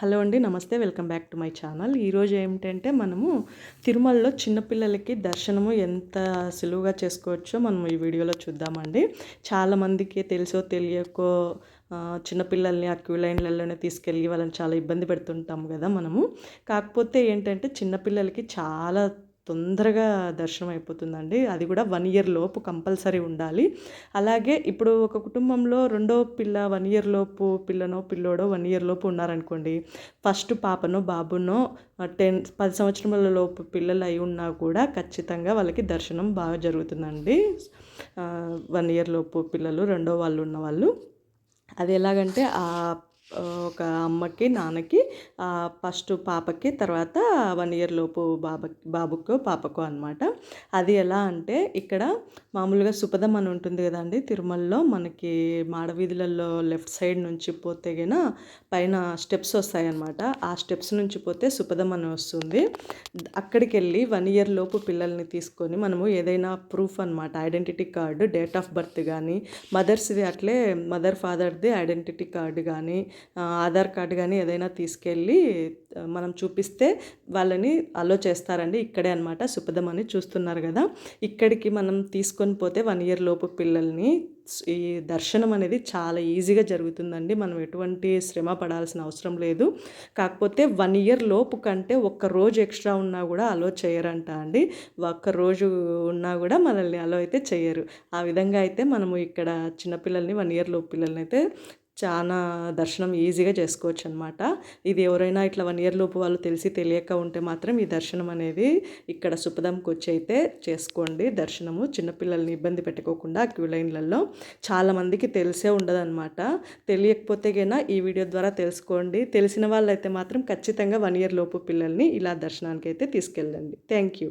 Hello అండి. నమస్తే. Welcome back to my channel. ఈరోజు ఏమిటంటే మనము తిరుమలలో చిన్నపిల్లలకి దర్శనము ఎంత సులువుగా చేసుకోవచ్చో మనం ఈ వీడియోలో చూద్దామండి. చాలామందికి తెలుసో తెలియకో చిన్నపిల్లల్ని ఆ క్యూ లైన్‌లలోనే తీసుకెళ్ళి వాళ్ళని చాలా ఇబ్బంది పెడుతుంటాం గదా మనము. కాకపోతే ఏంటంటే చిన్నపిల్లలకి చాలా తొందరగా దర్శనం అయిపోతుందండి. అది కూడా 1 ఇయర్ లోపు కంపల్సరీ ఉండాలి. అలాగే ఇప్పుడు ఒక కుటుంబంలో రెండో పిల్ల 1 ఇయర్ లోపు పిల్లోడో 1 ఇయర్ లోపు ఉన్నారనుకోండి. ఫస్ట్ పాపనో, బాబునో 10 సంవత్సరముల లోపు పిల్లలు అయి ఉన్నా కూడా ఖచ్చితంగా వాళ్ళకి దర్శనం బాగా జరుగుతుందండి. 1 ఇయర్ లోపు పిల్లలు రెండో వాళ్ళు ఉన్నవాళ్ళు. అది ఎలాగంటే ఒక అమ్మకి, నాన్నకి ఫస్ట్ పాపకి, తర్వాత 1 ఇయర్ లోపు బాబుకో, పాపకో అనమాట. అది ఎలా అంటే ఇక్కడ మామూలుగా సుపదం అని ఉంటుంది కదండి తిరుమలలో. మనకి మాడవీధులలో లెఫ్ట్ సైడ్ నుంచి పోతే గిన పైన స్టెప్స్ వస్తాయన్నమాట. ఆ స్టెప్స్ నుంచి పోతే సుపదం అని వస్తుంది. అక్కడికి వెళ్ళి 1 ఇయర్ లోపు పిల్లల్ని తీసుకొని మనము ఏదైనా ప్రూఫ్ అనమాట, identity card, date of birth కానీ, మదర్స్ది అట్లే మదర్ ఫాదర్ది ఐడెంటిటీ కార్డు కానీ, ఆధార్ కార్డు కానీ ఏదైనా తీసుకెళ్ళి మనం చూపిస్తే వాళ్ళని అలో చేస్తారండి. ఇక్కడే అనమాట సుపదం అని చూస్తున్నారు కదా. ఇక్కడికి మనం తీసుకొని పోతే 1 ఇయర్ లోపు పిల్లల్ని ఈ దర్శనం అనేది చాలా ఈజీగా జరుగుతుందండి. మనం ఎటువంటి శ్రమ పడాల్సిన అవసరం లేదు. కాకపోతే 1 ఇయర్ లోపు కంటే ఒక్క రోజు ఎక్స్ట్రా ఉన్నా కూడా అలో చేయరంట అండి. ఒక్క రోజు ఉన్నా కూడా మనల్ని అలో అయితే చేయరు. ఆ విధంగా అయితే మనము ఇక్కడ చిన్నపిల్లల్ని 1 ఇయర్ లోపు పిల్లల్ని అయితే చాలా దర్శనం ఈజీగా చేసుకోవచ్చు అనమాట. ఇది ఎవరైనా ఇట్లా 1 ఇయర్ లోపు వాళ్ళు తెలిసి తెలియక ఉంటే మాత్రం ఈ దర్శనం అనేది ఇక్కడ సుపదంకి వచ్చి అయితే చేసుకోండి దర్శనము. చిన్నపిల్లల్ని ఇబ్బంది పెట్టుకోకుండా క్యూ లైన్లలో. చాలామందికి తెలిసే ఉండదన్నమాట. తెలియకపోతే గైనా ఈ వీడియో ద్వారా తెలుసుకోండి. తెలిసిన వాళ్ళైతే మాత్రం ఖచ్చితంగా 1 ఇయర్ లోపు పిల్లల్ని ఇలా దర్శనానికి అయితే తీసుకెళ్ళండి. Thank you.